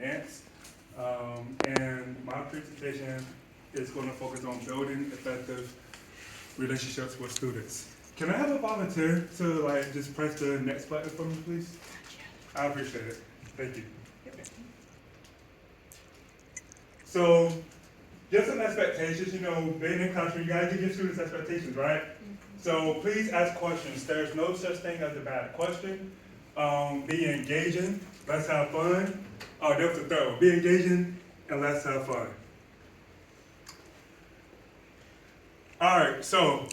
Nance. And my presentation is going to focus on building effective relationships with students. Can I have a volunteer to like just press the next button for me, please? I appreciate it. Thank you. So, just some expectations, you know, being in classroom, you gotta give your students expectations, right? So please ask questions. There's no such thing as a bad question. Be engaging, let's have fun. Oh, that was a third one. Be engaging and let's have fun. All right, so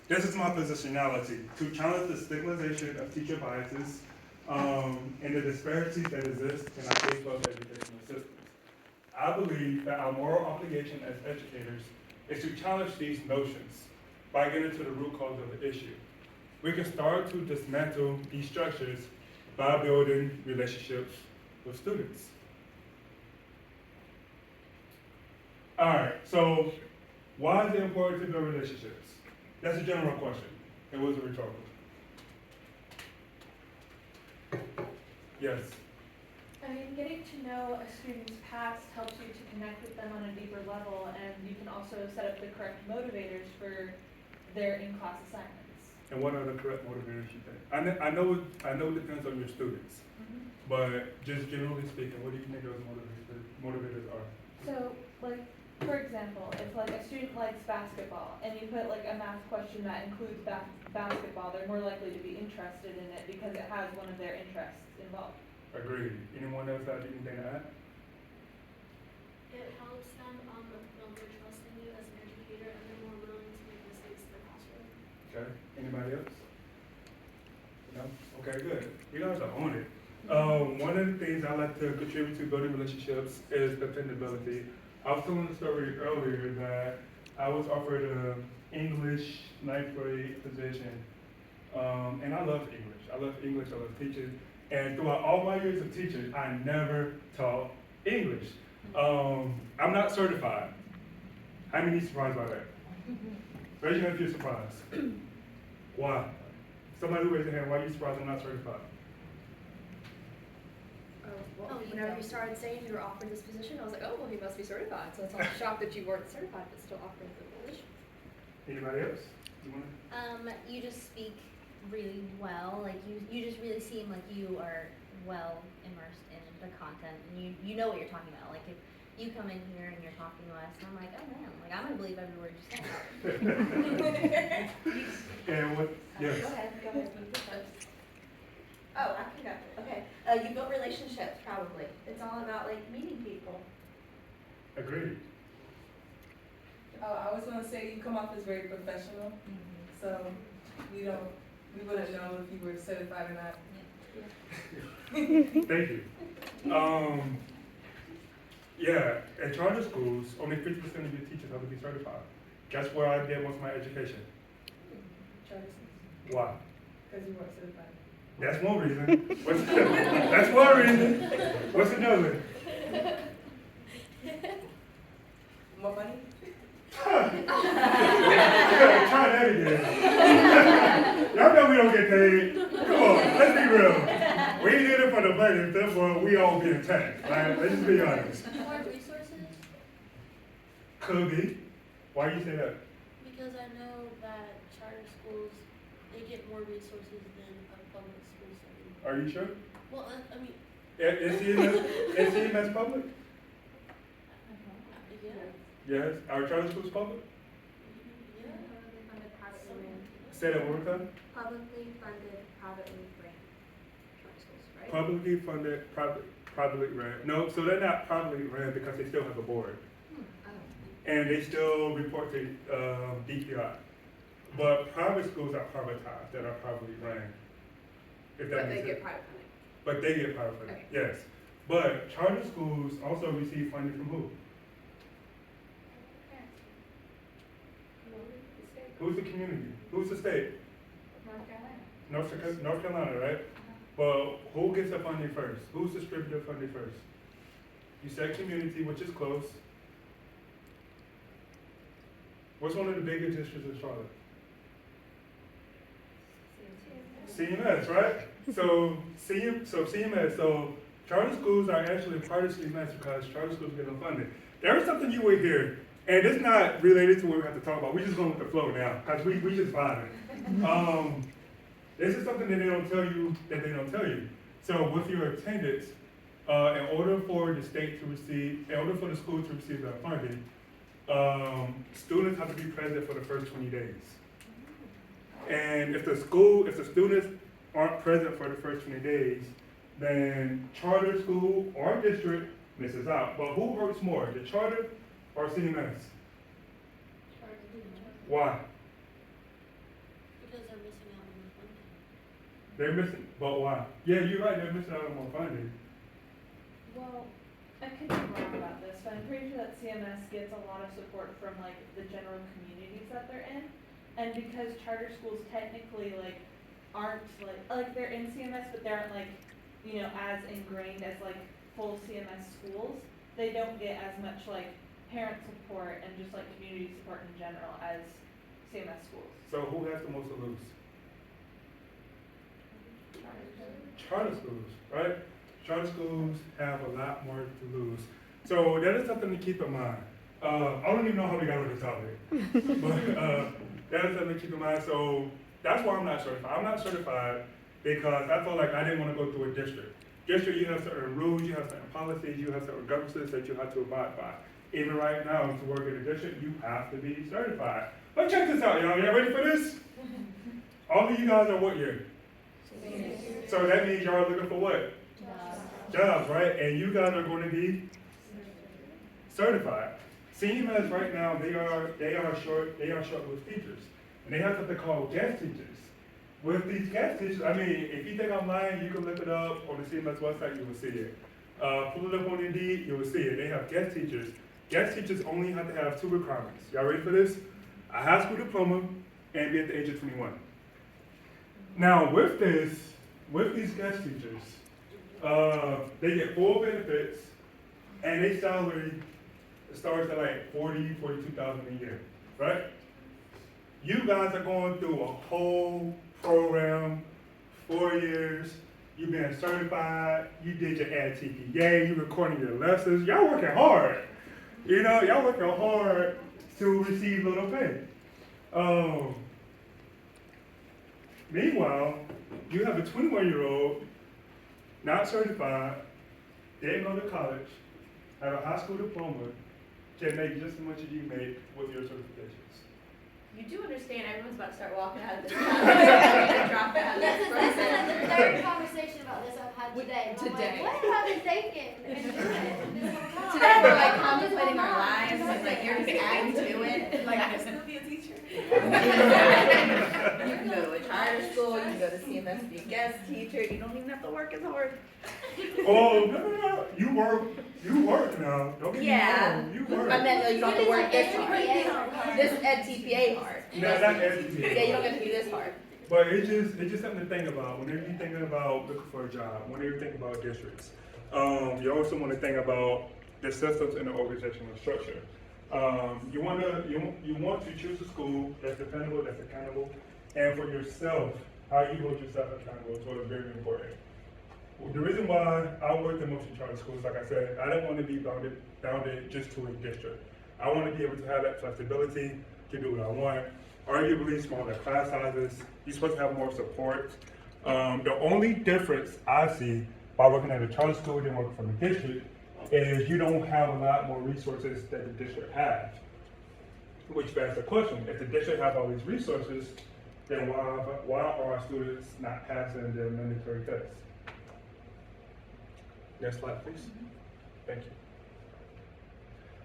this is my positionality, to challenge the stigmatization of teacher biases and the disparities that exist in our K-12 educational system. I believe that our moral obligation as educators is to challenge these notions by getting to the root cause of the issue. We can start to dismantle these structures by building relationships with students. All right, so why is it important to build relationships? That's a general question. It was a rhetorical. Yes. I mean, getting to know a student's past helps you to connect with them on a deeper level, and you can also set up the correct motivators for their in-class assignments. And what are the correct motivators you think? I know it depends on your students, but just generally speaking, what do you think those motivators are? So, like, for example, if like a student likes basketball and you put like a math question that includes basketball, they're more likely to be interested in it because it has one of their interests involved. Agreed. Anyone else have anything to add? It helps them build their trust in you as an educator, and they're more willing to make mistakes in the classroom. Okay. Anybody else? No? Okay, good. You guys are on it. One of the things I like to contribute to building relationships is dependability. I was telling the story earlier that I was offered an English 9th grade position, and I love English. I love teaching. And throughout all my years of teaching, I never taught English. I'm not certified. How many surprised by that? Raise your hand if you're surprised. Why? Somebody raise their hand. Why are you surprised I'm not certified? Whenever you started saying you were offered this position, I was like, oh, well, he must be certified. So it's all shocked that you weren't certified, but still offered the position. Anybody else? You wanna? You just speak really well. Like you just really seem like you are well immersed in the content, and you know what you're talking about. Like if you come in here and you're talking to us, and I'm like, oh man, like I'm gonna believe every word you say. And what? Yes. Go ahead, you go first. Oh, I can go. Okay. You built relationships, probably. It's all about like meeting people. Agreed. Oh, I was gonna say you come off as very professional, so we wouldn't know if you were certified or not. Thank you. Yeah, at charter schools, only 50% of your teachers have to be certified. That's where I did most of my education. Charter schools, Why? because you weren't certified. That's one reason. That's one reason. What's another? More money? Yeah, try that again. Y'all know we don't get paid. Come on, let's be real. We did it for the money, therefore we all get attacked. Right? Let's just be honest. More resources, Could be. Why do you say that? because I know that charter schools, they get more resources than a public school setting. Are you sure? Well, I mean, Is CMS public? yeah, Yes. Our charter schools public? yeah. Say that one more time. Publicly funded, privately ran charter schools, right? Publicly funded, privately ran. No, so they're not privately ran because they still have a board. And they still report to DPI. But private schools are privatized, that are privately ran. If that But they makes get sense. private funding. But they get private funding, Okay. yes. But charter schools also receive funding from who? Who's the community? Who's the state? North Carolina, right? Well, who gets the funding first? Who's distributing funding first? You said community, which is close. What's one of the biggest districts in Charlotte? CMS, right? So CMS, so Charter schools are actually part of CMS because charter schools get no funding. There is something you will hear, and it's not related to what we have to talk about. We're just going with the flow now, because we just vibing. This is something that they don't tell you, So with your attendance, in order for the school to receive that funding, students have to be present for the first 20 days. And if the students aren't present for the first 20 days, then charter school or district misses out. But who hurts more, the charter or CMS? Why? Because they're missing out on the funding. They're missing, but why? Yeah, you're right, they're missing out on more funding. Well, I could be wrong about this, but I'm pretty sure that CMS gets a lot of support from like the general communities that they're in. And because charter schools technically like aren't like they're in CMS, but they aren't like, you know, as ingrained as like full CMS schools, they don't get as much like parent support and just like community support in general as CMS schools. So who has the most to lose? Charter schools, right? Charter schools have a lot more to lose. So that is something to keep in mind. I don't even know how we got on this topic, but that is something to keep in mind. So that's why I'm not certified. I'm not certified because I felt like I didn't want to go through a district. District, you have certain rules, you have certain policies, you have certain governances that you have to abide by. Even right now, to work in a district, you have to be certified. But check this out, y'all. Y'all ready for this? All of you guys are what year? So that means y'all are looking for what? Jobs, right? And you guys are going to be certified. CMS right now, they are short with teachers. And they have something called guest teachers. With these guest teachers, I mean, if you think I'm lying, you can look it up on the CMS website, you will see it. Pull it up on Indeed, you will see it. They have guest teachers. Guest teachers only have to have 2 requirements. Y'all ready for this? A high school diploma and be at the age of 21. Now with these guest teachers, they get full benefits and their salary starts at like $42,000 a year, right? You guys are going through a whole program, 4 years, you've been certified, you did your AdTPA, you're recording your lessons, y'all working hard. You know, y'all working hard to receive little pay. Meanwhile, you have a 21-year-old, not certified, didn't go to college, have a high school diploma, can make just as much as you make with your certifications. You do understand everyone's about to start walking out of this house. Drop out of This this is for a the second. third conversation about this I've had today. And I'm Today. like, what have I been thinking? And doing this whole time? Today we're like This whole contemplating our time. lives and like you're just adding to it. Like, I can still be a teacher. You can go to a charter school, you can go to CMS, be a guest teacher, you don't even have to work as hard. Oh, no. You work now. Don't get me Yeah. wrong. You work. I meant though, you don't have to work this hard. hard. This EdTPA hard. No, not educated. Yeah, you don't have to do this hard. But it's just something to think about whenever you're thinking about looking for a job, whenever you're thinking about districts. You also want to think about the systems and the organizational structure. You want to choose a school that's dependable, that's accountable, and for yourself, how you hold yourself accountable is what is very important. The reason why I worked in most charter schools, like I said, I didn't want to be bounded just to a district. I want to be able to have that flexibility to do what I want. Arguably smaller class sizes, you're supposed to have more support. The only difference I see by working at a charter school than working from a district is you don't have a lot more resources that the district has. Which begs the question, if the district has all these resources, then why are our students not passing their mandatory tests? Next slide, please. Thank you.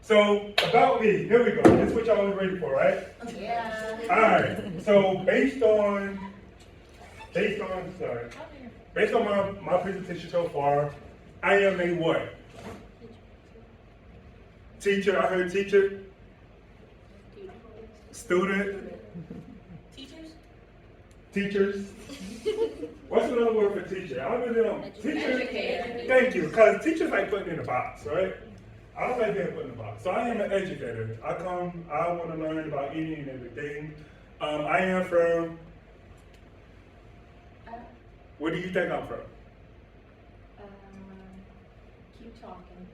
So, about me, here we go. This is what y'all was ready for, right? Yeah. All right. So, based on my presentation so far, I am a what? Teacher. I heard teacher. Student. Teachers. What's another word for teacher? I don't really know. Teacher. Educator. Thank you. Because teachers like putting in a box, right? I don't like being put in a box. So I am an educator. I want to learn about any and everything. I am from, where do you think I'm from? Keep talking.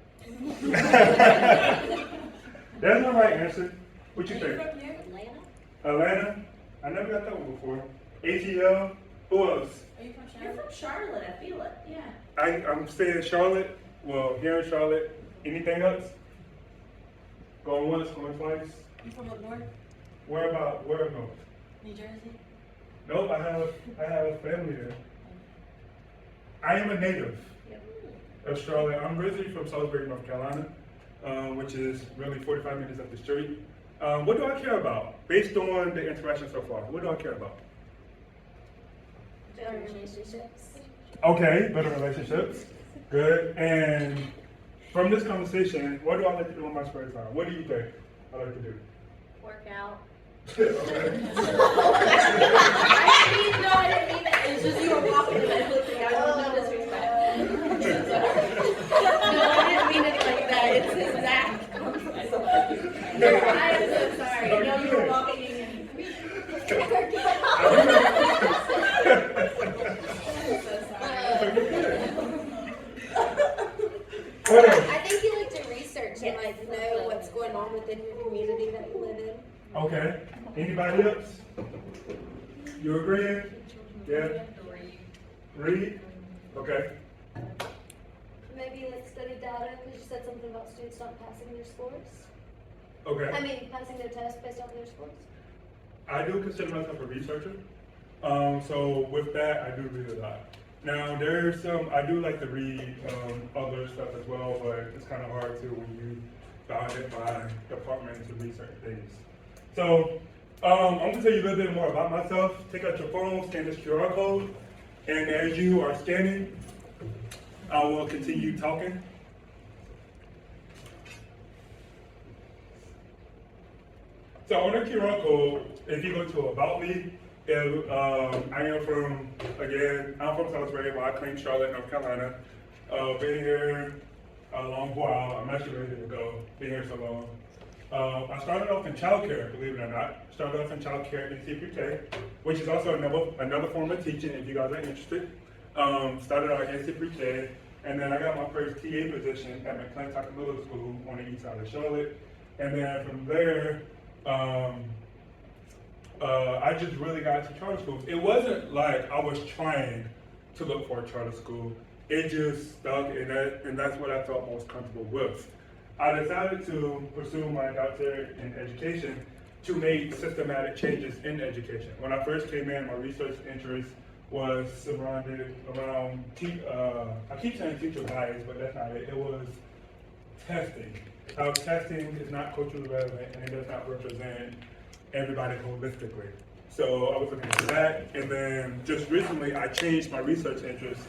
That's the right answer. What you Are think? from here? Atlanta? Atlanta? I never got that one before. ATL? Who else? Are you from You're Charlotte? from Charlotte, I feel it, yeah. I'm staying in Charlotte. Well, here in Charlotte. Anything else? Going once, going twice. You from up north? Where about? Where north? New Jersey? Nope, I have a family there. I am a native of Charlotte. I'm originally from Salisbury, North Carolina, which is really 45 minutes up the street. What do I care about? Based on the interaction so far, what do I care about? Better relationships. Okay, better relationships. Good. And from this conversation, what do I like to do in my spare time? What do you think I like to do? Work out. Okay. No, I didn't mean it. It's just you were walking and I looked at you. No disrespect. No, I didn't mean it like that. It's his Zach. I am so sorry. No, you were walking and. What else? I think you like to research and like know what's going on within your community that you live in. Okay. Anybody else? You agreeing? Yeah? Read? Okay. Maybe like study data, because you said something about students not passing their scores. Okay. I mean, passing their tests based on their scores. I do consider myself a researcher. So with that, I do read a lot. Now, there's I do like to read other stuff as well, but it's kind of hard to when you bound it by department to read certain things. So I'm going to tell you a little bit more about myself. Take out your phone, scan this QR code, and as you are scanning, I will continue talking. So on the QR code, if you go to About Me, I'm from Salisbury, but I claim Charlotte, North Carolina. Been here a long while. I'm actually ready to go. Been here so long. I started off in childcare, believe it or not. Started off in childcare at NC3K, which is also another form of teaching if you guys are interested. Started out at NC3K, and then I got my first TA position at McClintock Middle School on the east side of Charlotte. And then from there, I just really got into charter schools. It wasn't like I was trying to look for a charter school. It just stuck, and that's what I felt most comfortable with. I decided to pursue my doctorate in education to make systematic changes in education. When I first came in, my research interest was surrounded around, I keep saying teacher bias, but that's not it. It was testing. How testing is not culturally relevant and it does not represent everybody holistically. So I was looking into that, and then just recently I changed my research interest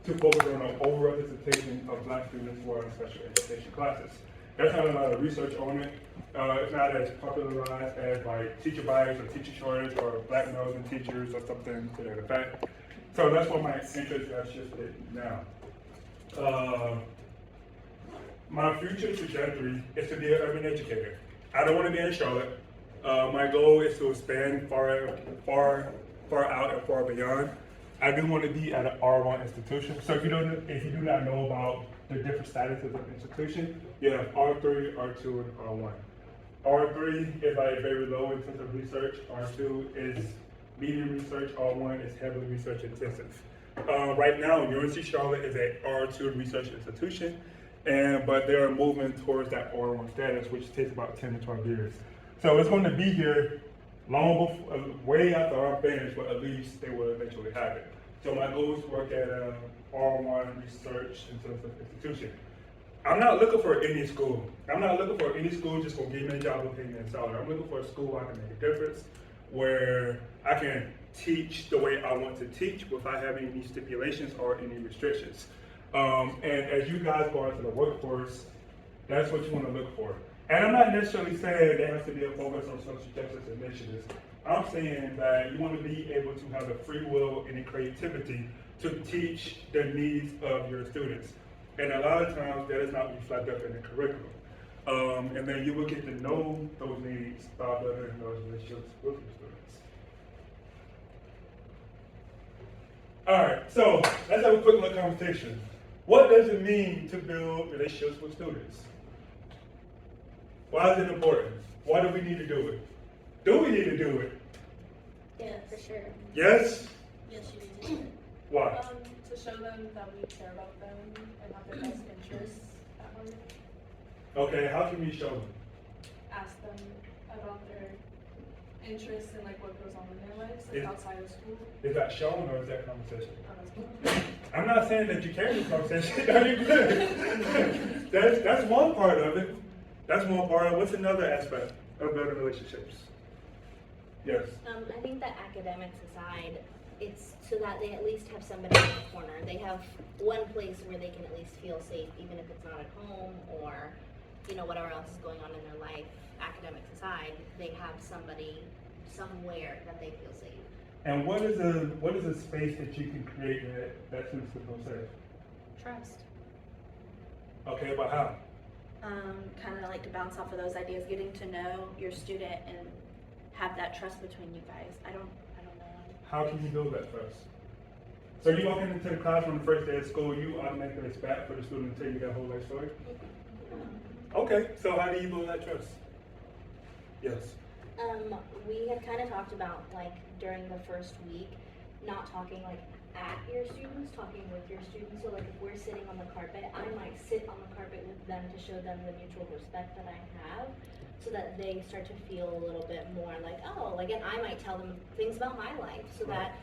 to focus on the overrepresentation of Black students who are in special education classes. There's not a lot of research on it. It's not as popularized as like teacher bias or teacher shortage or Black males and teachers or something to that effect. So that's where my interest has shifted now. My future trajectory is to be an urban educator. I don't want to be in Charlotte. My goal is to expand far out and far beyond. I do want to be at an R1 institution. So if you do not know about the different statuses of the institution, you have R3, R2, and R1. R3 is like very low intensive research. R2 is medium research. R1 is heavily research intensive. Right now, UNC Charlotte is an R2 research institution, but they are moving towards that R1 status, which takes about 10 to 12 years. So it's going to be here long before, way after our finish, but at least they will eventually have it. So my goal is to work at an R1 research intensive institution. I'm not looking for any school. I'm not looking for any school just going to give me a job and pay me a salary. I'm looking for a school where I can make a difference, where I can teach the way I want to teach without having any stipulations or any restrictions. And as you guys go into the workforce, that's what you want to look for. And I'm not necessarily saying there has to be a focus on social justice initiatives. I'm saying that you want to be able to have the free will and the creativity to teach the needs of your students. And a lot of times that is not reflected in the curriculum. And then you will get to know those needs by building those relationships with your students. All right, so let's have a quick little conversation. What does it mean to build relationships with students? Why is it important? Why do we need to do it? Do we need to do it? Yeah, for sure. Yes? Yes, you do. Why? To show them that we care about them and have their best interests at heart. Okay, how can we show them? Ask them about their interests and like what goes on in their lives, like Is- outside of school. Is that showing or is that conversation? As well. I'm not saying that you can't do conversation. No, you good. That's one part of it. That's one part. What's another aspect of building relationships? Yes. I think that academics aside, it's so that they at least have somebody in the corner. They have one place where they can at least feel safe, even if it's not at home or, you know, whatever else is going on in their life. Academics aside, they have somebody somewhere that they feel safe. And what is a space that you can create that students will feel safe? Trust. Okay, but how? Kind of like to bounce off of those ideas, getting to know your student and have that trust between you guys. I don't know. How can you build that trust? So you walk into the classroom the first day of school, you automatically expect for the student to tell you their whole life story? Okay, so how do you build that trust? Yes. We had kind of talked about like during the first week, not talking like at your students, talking with your students. So like if we're sitting on the carpet, I might sit on the carpet with them to show them the mutual respect that I have, so that they start to feel a little bit more like, oh, like, and I might tell them things about my life, so that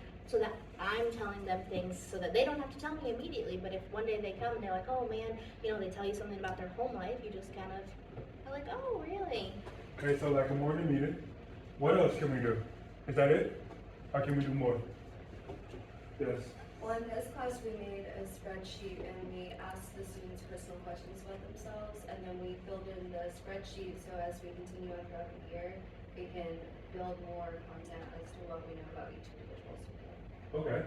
I'm telling them things so that they don't have to tell me immediately. But if one day they come and they're like, oh man, you know, they tell you something about their home life, you just kind of are like, oh really? Okay, so like a morning meeting. What else can we do? Is that it? Or can we do more? Yes. Well, in this class, we made a spreadsheet and we asked the students personal questions about themselves, and then we filled in the spreadsheet so as we continue on throughout the year, we can build more content as to what we know about each individual student. Okay.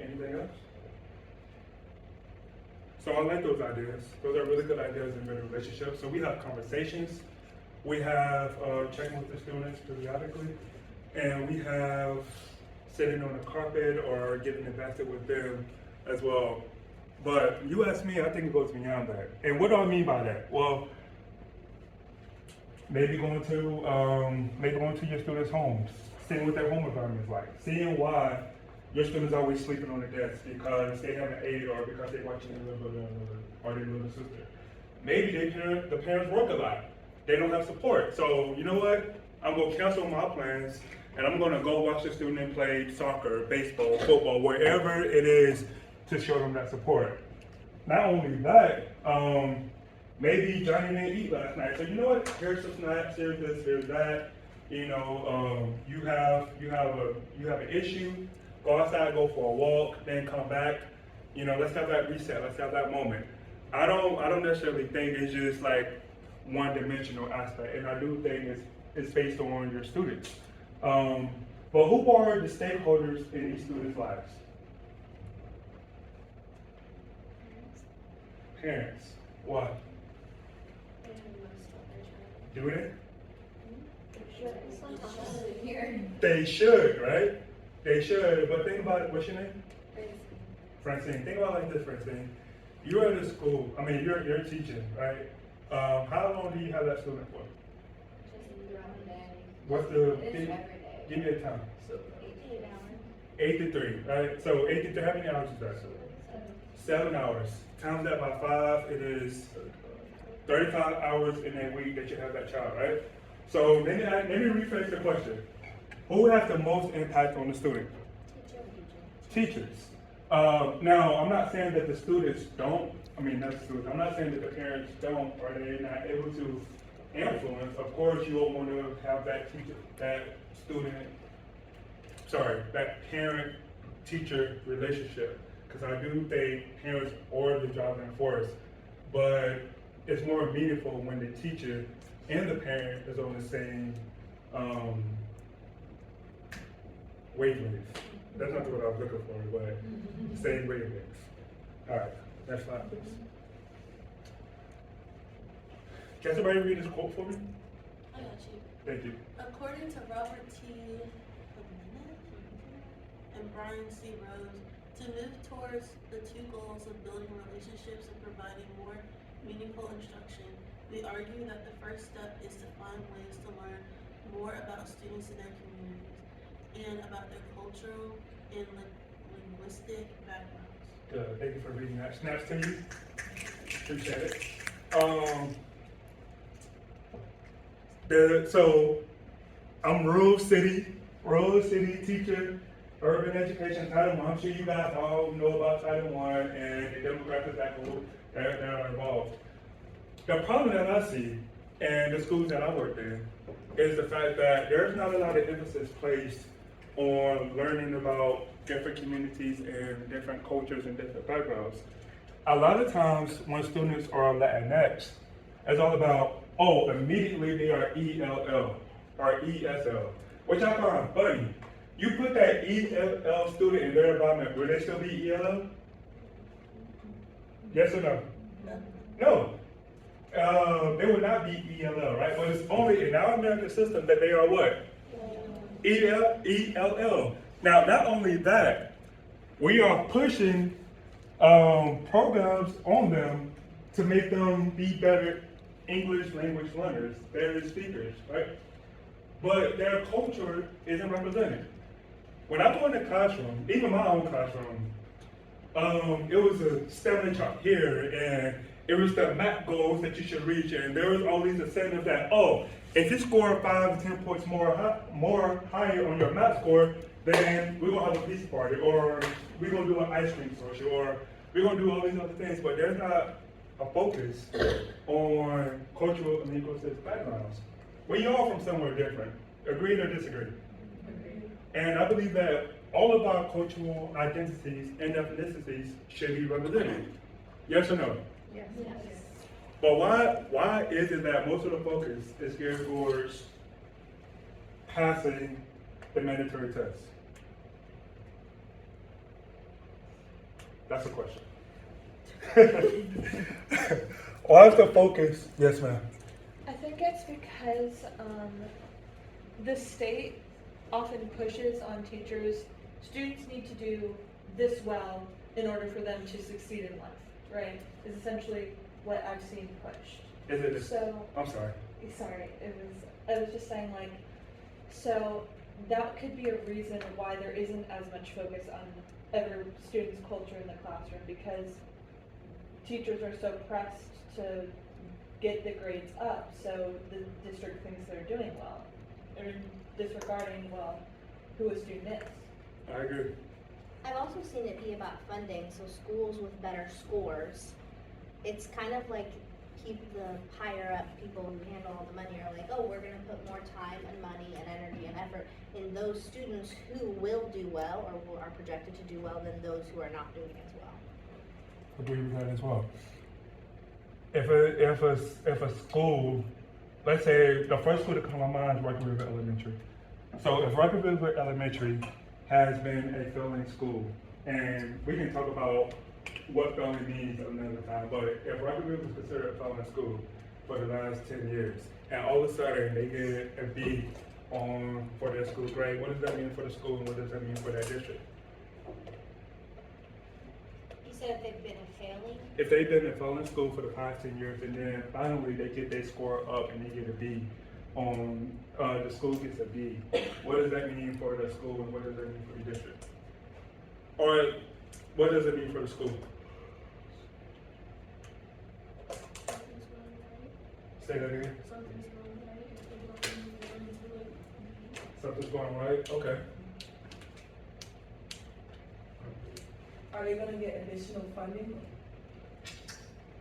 Anything else? So I like those ideas. Those are really good ideas in building relationships. So we have conversations. We have checking with the students periodically. And we have sitting on the carpet or getting invested with them as well. But you ask me, I think it goes beyond that. And what do I mean by that? Well, maybe going to your students' homes, seeing what their home environment is like, seeing why your students always sleeping on the desk because they haven't ate or because they're watching their little brother or their little sister. Maybe the parents work a lot. They don't have support. So you know what? I'm gonna cancel my plans and I'm gonna go watch the student play soccer, baseball, football, wherever it is to show them that support. Not only that, maybe Johnny didn't eat last night. So you know what? Here's some snacks, here's this, here's that. You know, you have an issue, go outside, go for a walk, then come back. You know, let's have that reset, let's have that moment. I don't necessarily think it's just like one-dimensional aspect, and I do think it's based on your students. But who are the stakeholders in these students' lives? Parents. Why? Do they? They should, right? They should, but think about it. What's your name? Francine. Think about it like this, Francine. You're at a school, you're teaching, right? How long do you have that student for? What's the, give me a time. 8 to 3, right? So 8 to 3, how many hours is that? 7 hours. Times that by 5, it is 35 hours in a week that you have that child, right? So let me rephrase the question. Who has the most impact on the student? Teachers. Now, I'm not saying that the students don't, not the students, I'm not saying that the parents don't or they're not able to influence. Of course, you will want to have that parent-teacher relationship, because I do think parents are the driving force, but it's more meaningful when the teacher and the parent is on the same wavelength. That's not what I was looking for, but same wavelength. All right, next slide, please. Can somebody read this quote for me? I got you. Thank you. According to Robert T. and Brian C. Rose, To move towards the two goals of building relationships and providing more meaningful instruction, we argue that the first step is to find ways to learn more about students in their communities and about their cultural and linguistic backgrounds. Good, thank you for reading that. Snaps to you. Appreciate it. So I'm rural city teacher, urban education, Title I. I'm sure you guys all know about Title I and the demographics that are involved. The problem that I see in the schools that I worked in is the fact that there's not a lot of emphasis placed on learning about different communities and different cultures and different backgrounds. A lot of times when students are Latinx, it's all about, immediately they are ELL or ESL, which I find funny. You put that ELL student in their environment, will they still be ELL? Yes or no? No. They would not be ELL, right? But it's only in our American system that they are what? ELL. Now, not only that, we are pushing programs on them to make them be better English language learners, better speakers, right? But their culture isn't represented. When I go in the classroom, even my own classroom, it was a stamina chart here, and it was the MAP goals that you should reach, and there was all these incentives that, if you score 5 to 10 points more higher on your MAP score, then we're gonna have a pizza party, or we're gonna do an ice cream social, or we're gonna do all these other things, but there's not a focus on cultural and linguistic backgrounds. We all from somewhere different, agreed or disagree? And I believe that all of our cultural identities and ethnicities should be represented. Yes or no? Yes. But why is it that most of the focus is geared towards passing the mandatory test? That's a question. Why is the focus? Yes, ma'am. I think it's because the state often pushes on teachers, students need to do this well in order for them to succeed in life, right? Is essentially what I've seen pushed. Is it? So, I'm sorry. sorry, I was just saying like, so that could be a reason why there isn't as much focus on every student's culture in the classroom, because teachers are so pressed to get the grades up, so the district thinks they're doing well, or disregarding, who a student is. I agree. I've also seen it be about funding, so schools with better scores, it's kind of like keep the higher up people who handle all the money are like, we're gonna put more time and money and energy and effort in those students who will do well or who are projected to do well than those who are not doing as well. Agree with that as well. If a school, let's say the first school to come to my mind is Rocky River Elementary. So if Rocky River Elementary has been a failing school, and we can talk about what failing means another time, but if Rocky River was considered a failing school for the last 10 years, and all of a sudden they get a B for their school grade, what does that mean for the school and what does that mean for that district? You said if they've been failing? If they've been a failing school for the past 10 years and then finally they get their score up and they get a B, the school gets a B, what does that mean for the school and what does that mean for the district? Or what does it mean for the school? Say that again. Something's going right? Okay. Are they gonna get additional funding?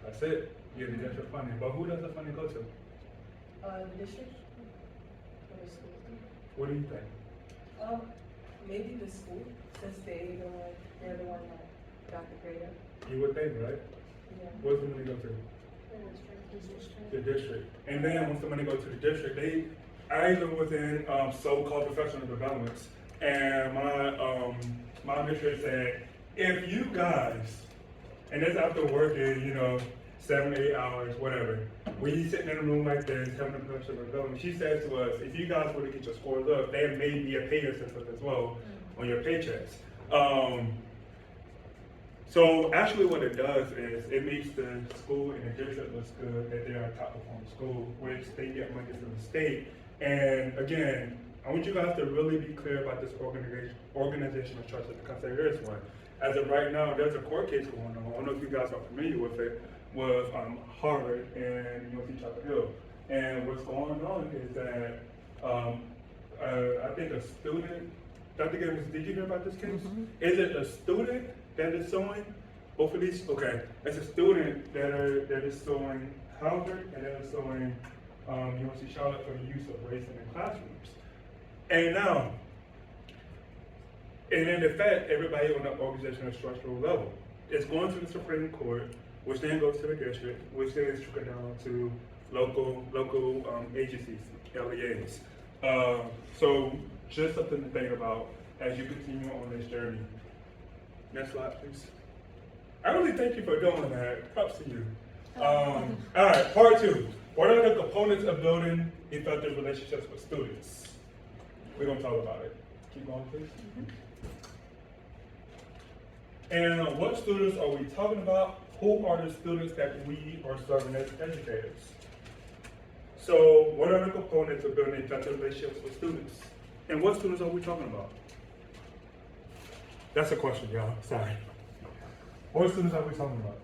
That's it. You get the district funding. But who does the funding go to? The district? Or the school? What do you think? Maybe the school, since they're the one that got the grade up. You would think, right? Yeah. Where's the money go to? The district. And then once the money goes to the district, I live within so-called professional developments, and my administrator said, if you guys, and that's after working, 7 to 8 hours, whatever, we sitting in a room like this, having a professional development, she says to us, if you guys were to get your scores up, there may be a payer system as well on your paychecks. So actually what it does is it makes the school and the district looks good that they are a top performing school, which they get money from the state. And again, I want you guys to really be clear about this organizational structure because there is one. As of right now, there's a court case going on. I don't know if you guys are familiar with it, with Harvard and UNC Chapel Hill. And what's going on is that I think a student, Dr. Gibbons, did you hear about this case? Is it a student that is suing both of these? Okay, it's a student that is suing Harvard and that is suing UNC Charlotte for the use of race in the classrooms. And now, and in effect, everybody on the organizational structural level. It's going to the Supreme Court, which then goes to the district, which then is trickled down to local agencies, LEAs. So just something to think about as you continue on this journey. Next slide, please. I really thank you for doing that. Props to you. All right, part 2. What are the components of building effective relationships with students? We're gonna talk about it. Keep going, please. And what students are we talking about? Who are the students that we are serving as educators? So what are the components of building effective relationships with students? And what students are we talking about? That's a question, y'all. Sorry. What students are we talking about?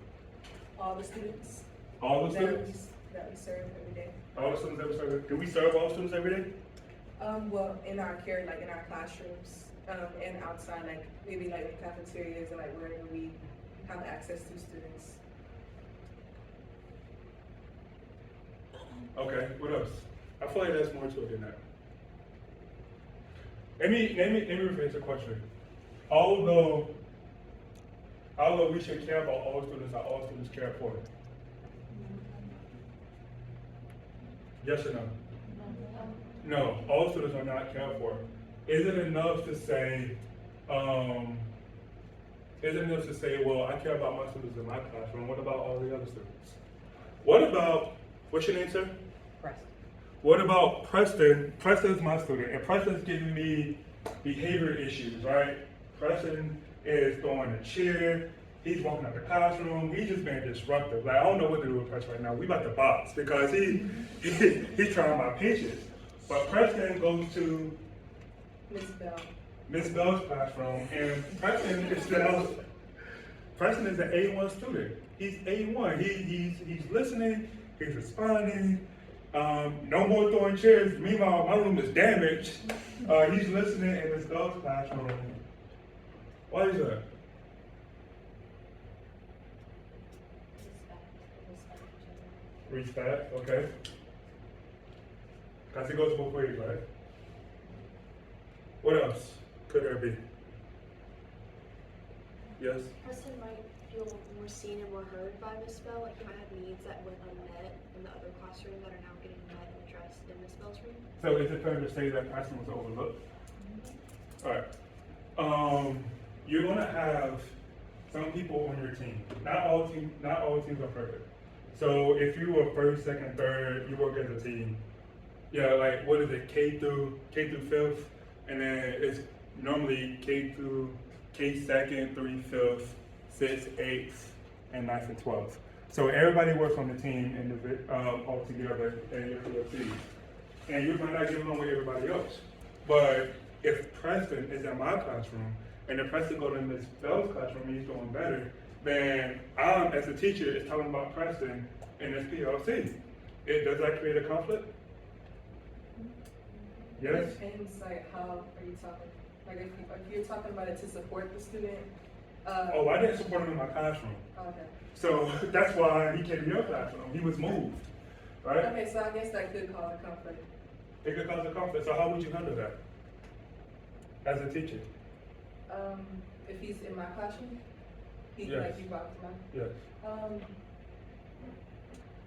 All the students. All the students? That we serve every day. All the students that we serve? Do we serve all students every day? Well, in our care, like in our classrooms, and outside, like maybe like in cafeterias and like wherever we have access to students. Okay, what else? I feel like there's more to it than that. Let me rephrase the question. Although we should care about all students, are all students cared for? Yes or no? No, all students are not cared for. Is it enough to say, well, I care about my students in my classroom, what about all the other students? What about, what's your name, sir? Preston. What about Preston? Preston's my student, and Preston's giving me behavior issues, right? Preston is throwing a chair, he's walking out the classroom, he's just being disruptive. Like, I don't know what to do with Preston right now. We about to box because he's trying my patience. But Preston goes to Miss Bell's classroom, and Preston is an A1 student. He's A1. He's listening. He's responding. No more throwing chairs. Meanwhile, my room is damaged. He's listening in Miss Bell's classroom. Why is that? Respect. Okay. Because it goes both ways, right? What else could there be? Yes? Preston might feel more seen and more heard by Miss Bell, like he might have needs that went unmet in the other classroom that are now getting met and addressed in Miss Bell's room. So is it fair to say that Preston was overlooked? All right. You're gonna have some people on your team. Not all teams are perfect. So if you were first, second, third, you work as a team. Yeah, like what is it, K through 5th, and then it's normally K second, 3 5th, 6, 8th, and 9th and 12th. So everybody works on the team all together in your PLC. And you might not get along with everybody else. But if Preston is in my classroom, and if Preston goes to Ms. Bell's classroom and he's doing better, then I, as a teacher, is talking about Preston in this PLC. Does that create a conflict? Yes? It depends, like, how are you talking? Like, if you're talking about it to support the student. Oh, I didn't support him in my classroom. Okay. So that's why he came to your classroom. He was moved, right? Okay, so I guess that could cause a conflict. It could cause a conflict. So how would you handle that as a teacher? If he's in my classroom, Yes. like, you brought to my. Yes.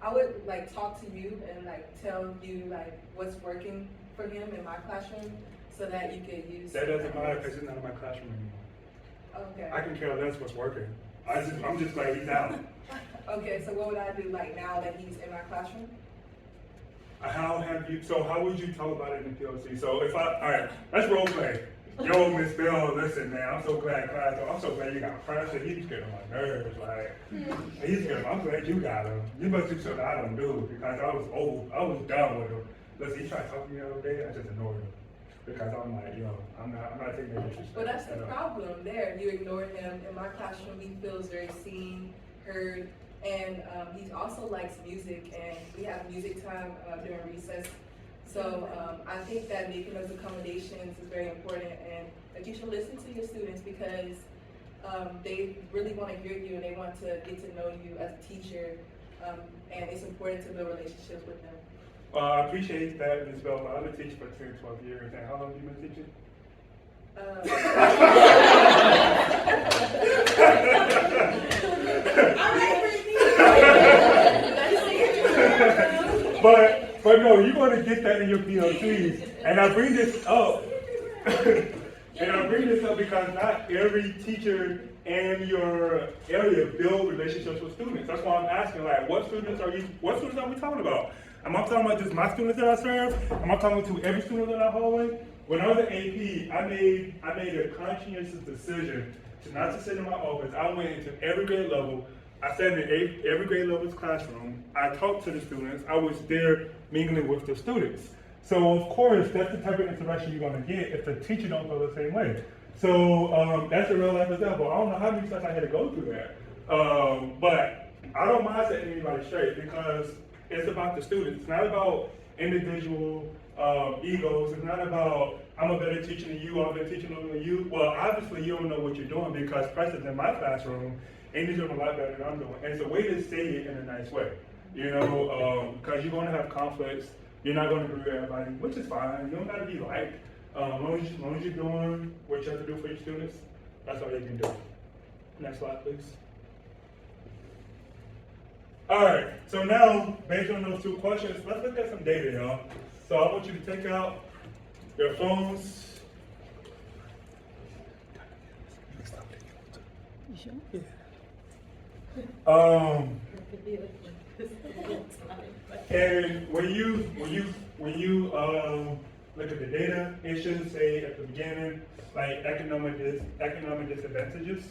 I would like talk to you and like tell you like what's working for him in my classroom so that you can use. That doesn't matter because he's not in my classroom anymore. Okay. I can care less what's working. I'm just like, he's out. Okay, so what would I do like now that he's in my classroom? How would you talk about it in the PLC? So all right, let's role play. yo, Miss Bell, listen, man, I'm so glad you got pressure. He's getting on my nerves, like, I'm glad you got him. You must do something I don't do, because I was done with him. Listen, he tried to talk to me the other day, I just ignored him. Because I'm like, yo, I'm not taking any disrespect. But that's the problem there. You ignore him. In my classroom, he feels very seen, heard, and he also likes music, and we have music time during recess. So I think that making those accommodations is very important, and that you should listen to your students, because they really want to hear you and they want to get to know you as a teacher, and it's important to build relationships with them. I appreciate that, Ms. Bell. I've been teaching for 10, 12 years, and how long have you been teaching? But no, you're going to get that in your PLCs. And I bring this up, because not every teacher in your area build relationships with students. That's why I'm asking, like, what students are we talking about? Am I talking about just my students that I serve? Am I talking to every student in our hallway? When I was at AP, I made a conscientious decision to not to sit in my office. I went into every grade level. I sat in every grade level's classroom. I talked to the students. I was there mingling with the students. So of course, that's the type of interaction you're gonna get if the teacher don't feel the same way. So that's a real life example. I don't know how many times I had to go through that. But I don't mind setting anybody straight, because it's about the students. It's not about individual egos. It's not about, I'm a better teacher than you, I've been teaching longer than you. Well, obviously you don't know what you're doing, because Preston's in my classroom and he's doing a lot better than I'm doing. And it's a way to say it in a nice way, you know, because you're going to have conflicts. You're not going to agree with everybody, which is fine. You don't got to be liked. As long as you're doing what you have to do for your students, that's all you can do. Next slide, please. All right, so now, based on those two questions, let's look at some data, y'all. So I want you to take out your phones. And when you look at the data, it should say at the beginning, like economic disadvantages.